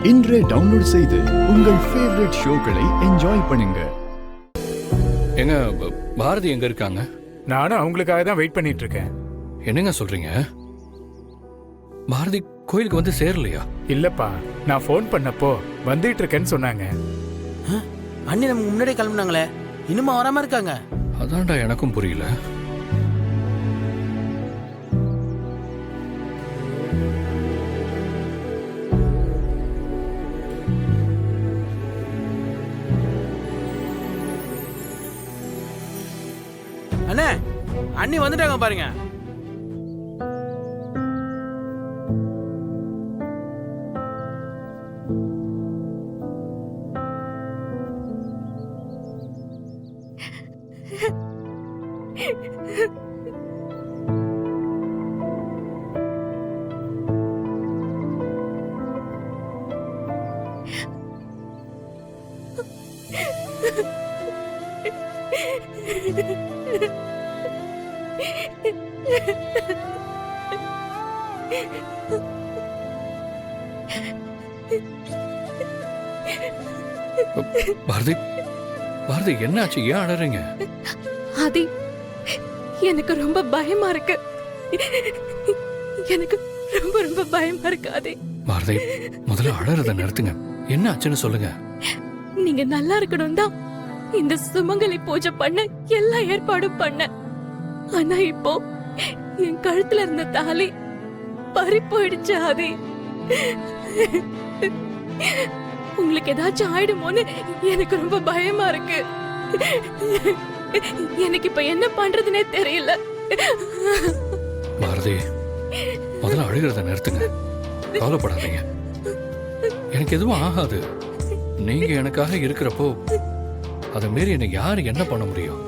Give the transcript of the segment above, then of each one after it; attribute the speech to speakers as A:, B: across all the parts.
A: இன்றே டவுன்லோட் செய்து உங்கள் ஃபேவரட் ஷோக்களை என்ஜாய் பண்ணுங்க.
B: எங்க பாரதி எங்க இருக்காங்க?
C: நானும் அவங்களுக்காக தான் வெயிட் பண்ணிட்டு இருக்கேன்.
B: என்னங்க சொல்றீங்க? பாரதி கோயிலுக்கு வந்து சேரலையா?
C: இல்லப்பா, நான் ஃபோன் பண்ணப்போ வந்துட்டு இருக்கேன்னு சொன்னாங்க.
D: அண்ணி நமக்கு முன்னாடியே கிளம்புனாங்களே, இன்னுமா வராம இருக்காங்க?
B: அதான்டா எனக்கும் புரியல.
D: அண்ணே, அண்ணி வந்துட்டாங்க பாருங்க.
B: பாரதி, பாரதி என்னாச்சு? ஏன் அழறீங்க?
E: ஆதி, எனக்கு ரொம்ப பயமா இருக்கு. எனக்கு ரொம்ப ரொம்ப பயமா இருக்கு ஆதி.
B: பாரதி, முதல்ல அழறத நிறுத்துங்க. என்ன ஆச்சுன்னு சொல்லுங்க.
E: நீங்க நல்லா இருக்கணும் தான் இந்த சுமங்கலி பூஜை பண்ண எல்லா ஏற்பாடும் பண்ண. ஆனா இப்போ என் கழுத்துல இருந்த தாலி பறி போயிடுச்சு ஆதி. உங்களுக்கு ஏதாச்சும் ஆயிடுமோன்னு எனக்கு ரொம்ப பயமா இருக்கு. எனக்கு இப்ப என்ன பண்றதுனே தெரியல.
B: பாரதி, முதல்ல அழுகிறத நிறுத்துங்க. கவலைப்படாதீங்க, எனக்கு எதுவும் ஆகாது. நீங்க எனக்காக இருக்கிறப்போ அதை மீறி எனக்கு யாரு என்ன பண்ண முடியும்?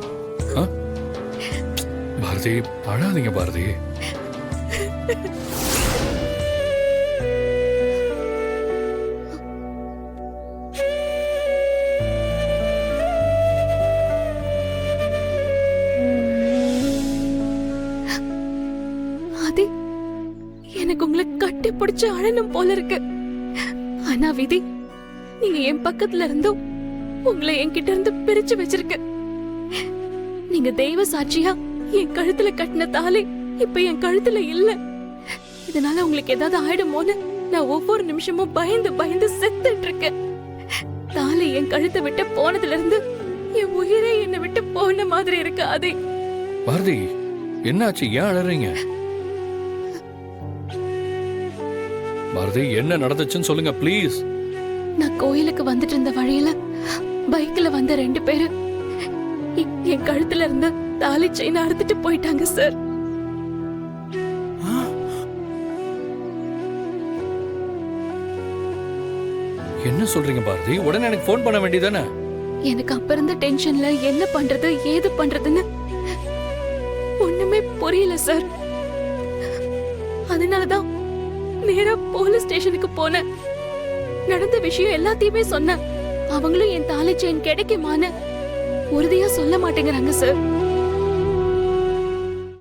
B: பாரதி, அழாதீங்க பாரதி.
E: ஆதி, எனக்கு உங்களை கட்டி பிடிச்சு அழணும் போல இருக்கு. ஆனா விதி, நீங்க என் பக்கத்துல இருந்தும் உங்களை என்கிட்ட இருந்து பிரிச்சு வச்சிருக்க. நீங்க தெய்வ சாட்சியா என் கழுத்துல கட்டின தாலி இப்ப என் கழுத்துல இல்ல. இதனால உங்களுக்கு ஏதாவது ஆயிடுமோன்னு நான் ஒவ்வொரு நிமிஷமும் பயந்து பயந்து செத்துட்டு இருக்கேன். தாலி என் கழுத்தை விட்டு போனதுல இருந்து என் உயிரே என்னை விட்டு போன மாதிரி இருக்கு ஆதி.
B: பாரதி, என்னாச்சு? ஏன் அழறீங்க? பாரதி, என்ன நடந்துச்சுன்னு சொல்லுங்க ப்ளீஸ்.
E: நான் கோயிலுக்கு வந்துட்டு இருந்த வழியில பைக்ல வந்த 2 பேரு என் கழுத்துல இருந்த தாலி செயின் அறுத்துட்டு போயிட்டாங்க சார்.
B: என்ன சொல்றீங்க பாரதி? உடனே எனக்கு போன் பண்ண வேண்டியதானே?
E: எனக்கு அப்ப இருந்த டென்ஷன்ல என்ன பண்றது ஏது பண்றதுன்னு ஒண்ணுமே புரியல சார். அதனாலதான் நேரா போலீஸ் ஸ்டேஷனுக்கு போனேன். நடந்த விஷயம் எல்லாத்தையுமே சொன்னேன். அவங்களும் என் தாலி செயின் கிடைக்குமான்னு உறுதியா சொல்ல மாட்டேங்கிறாங்க சார்.